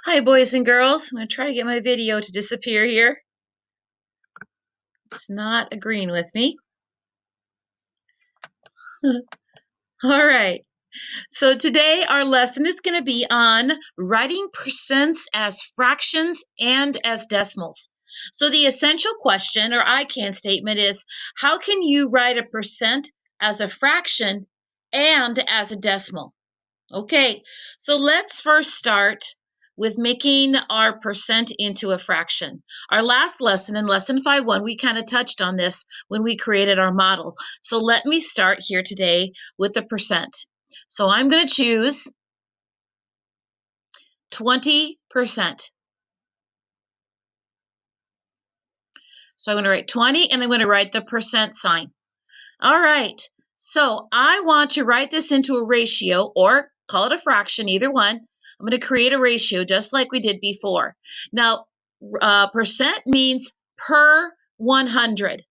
Hi, boys and girls. I'm going to try to get my video to disappear here. It's not agreeing with me. All right. So today our lesson is going to be on writing percents as fractions and as decimals. So the essential question or I can statement is, how can you write a percent as a fraction and as a decimal? Okay, so let's first start with making our percent into a fraction. Our last lesson in lesson 5.1, we kind of touched on this when we created our model. So let me start here today with the percent. So I'm going to choose 20%. So I'm going to write 20 and I'm going to write the percent sign. All right, so I want to write this into a ratio or call it a fraction, either one. I'm going to create a ratio just like we did before. Now, percent means per 100.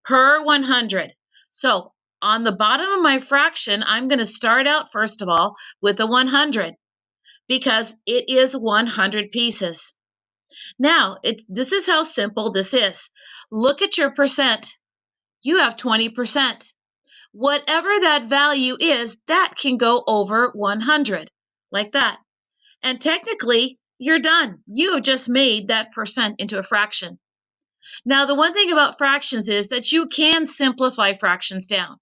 Per 100. So on the bottom of my fraction, I'm going to start out, first of all, with a 100 because it is 100 pieces. Now, this is how simple this is. Look at your percent. You have 20%. Whatever that value is, that can go over 100, like that. And technically, you're done. You have just made that percent into a fraction. Now, the one thing about fractions is that you can simplify fractions down.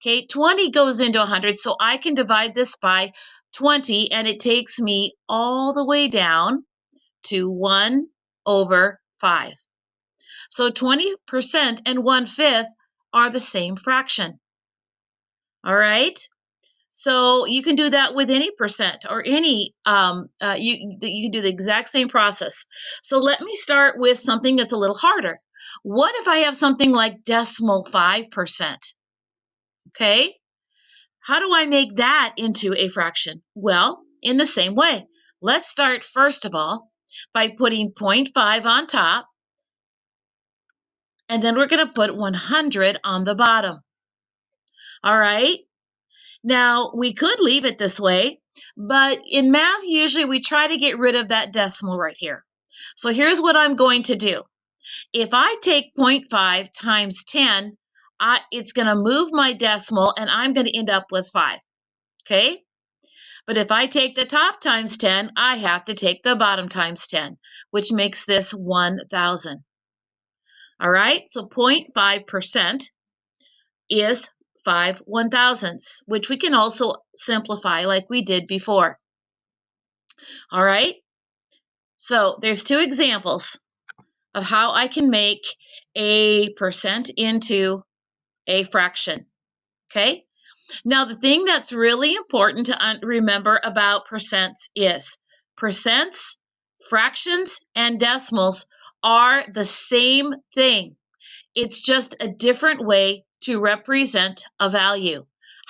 Okay, 20 goes into 100, so I can divide this by 20, and it takes me all the way down to 1 over 5. So 20% and 1/5 are the same fraction. All right, so you can do that with any percent or any, you can do the exact same process. So let me start with something that's a little harder. What if I have something like decimal 5%? Okay, how do I make that into a fraction? Well, in the same way. Let's start first of all by putting 0.5 on top, and then we're going to put 100 on the bottom. All right. Now, we could leave it this way, but in math, usually we try to get rid of that decimal right here. So here's what I'm going to do. If I take 0.5 times 10, it's going to move my decimal, and I'm going to end up with 5. Okay? But if I take the top times 10, I have to take the bottom times 10, which makes this 1,000. All right? So 0.5% is 5 1,000ths, which we can also simplify like we did before. All right, so there's two examples of how I can make a percent into a fraction. Okay, now the thing that's really important to remember about percents is percents, fractions, and decimals are the same thing. It's just a different way to represent a value.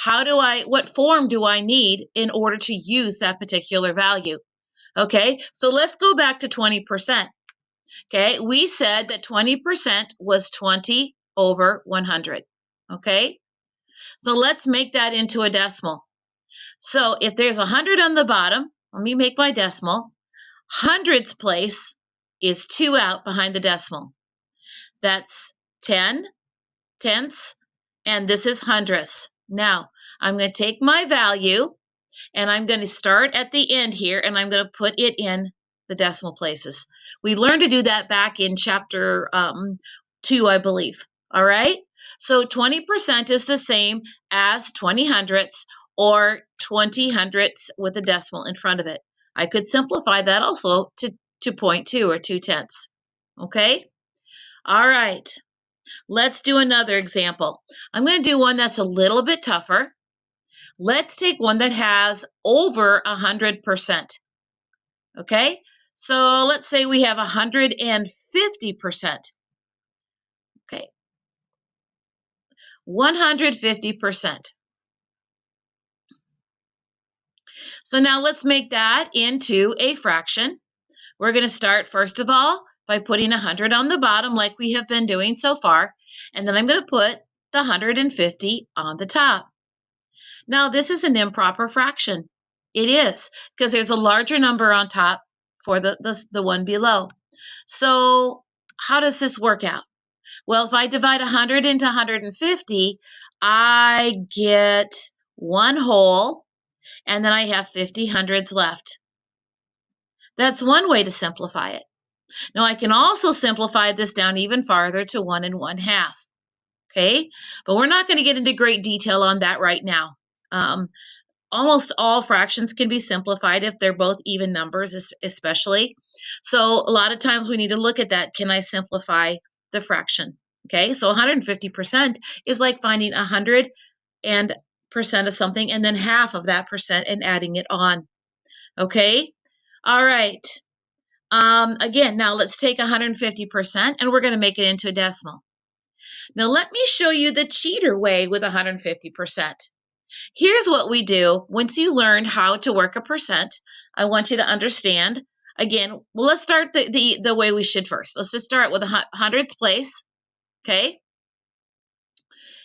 What form do I need in order to use that particular value? Okay, so let's go back to 20%. Okay, we said that 20% was 20 over 100. Okay, so let's make that into a decimal. So if there's 100 on the bottom, let me make my decimal. Hundreds place is 2 out behind the decimal. That's 10 tenths, and this is hundredths. Now, I'm going to take my value, and I'm going to start at the end here, and I'm going to put it in the decimal places. We learned to do that back in chapter 2, I believe. All right? So 20% is the same as 20 hundredths or 20 hundredths with a decimal in front of it. I could simplify that also to 0.2 or 2 tenths. Okay? All right. Let's do another example. I'm going to do one that's a little bit tougher. Let's take one that has over 100%. Okay, so let's say we have 150%. Okay, 150%. So now let's make that into a fraction. We're going to start first of all by putting 100 on the bottom like we have been doing so far, and then I'm going to put the 150 on the top. Now this is an improper fraction. It is, because there's a larger number on top for the one below. So how does this work out? Well, if I divide 100 into 150, I get 1 whole, and then I have 50 hundredths left. That's one way to simplify it. Now, I can also simplify this down even farther to 1 1/2. Okay, but we're not going to get into great detail on that right now. Almost all fractions can be simplified if they're both even numbers, especially. So a lot of times we need to look at that. Can I simplify the fraction? Okay, so 150% is like finding 100% of something and then half of that percent and adding it on. Okay, all right. Again, now let's take 150% and we're going to make it into a decimal. Now let me show you the cheater way with 150%. Here's what we do. Once you learn how to work a percent, I want you to understand. Again, well, let's start the way we should first. Let's just start with a hundredths place. Okay.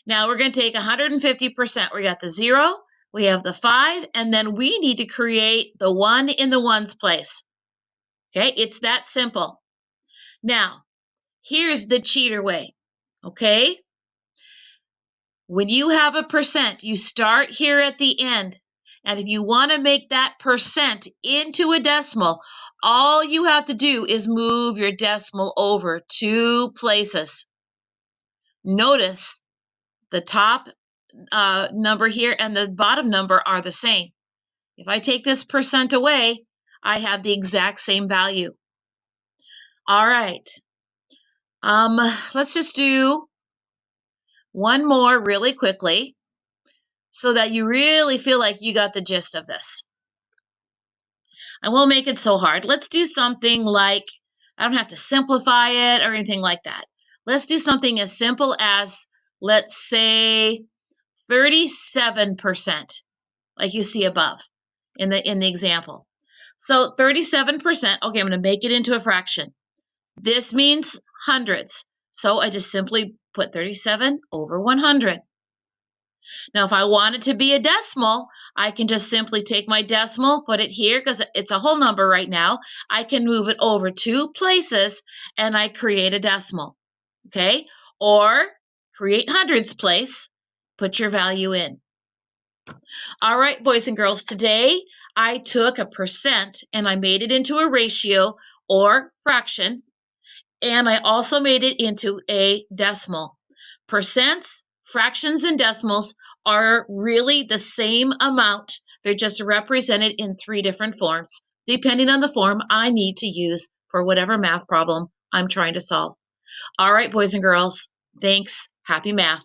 Now we're going to take 150%. We got the 0, we have the 5, and then we need to create the 1 in the ones place. Okay, it's that simple. Now, here's the cheater way. Okay. When you have a percent, you start here at the end. And if you want to make that percent into a decimal, all you have to do is move your decimal over 2 places. Notice the top number here and the bottom number are the same. If I take this percent away, I have the exact same value. All right. Let's just do one more really quickly so that you really feel like you got the gist of this. I won't make it so hard. Let's do something like, I don't have to simplify it or anything like that. Let's do something as simple as, let's say, 37%, like you see above in the example. So 37%, okay, I'm going to make it into a fraction. This means hundreds. So I just simply put 37 over 100. Now, if I want it to be a decimal, I can just simply take my decimal, put it here, because it's a whole number right now. I can move it over 2 places, and I create a decimal, okay? Or create hundreds place, put your value in. All right, boys and girls, today I took a percent, and I made it into a ratio or fraction, and I also made it into a decimal. Percents, fractions, and decimals are really the same amount. They're just represented in 3 different forms, depending on the form I need to use for whatever math problem I'm trying to solve. All right, boys and girls, thanks. Happy math.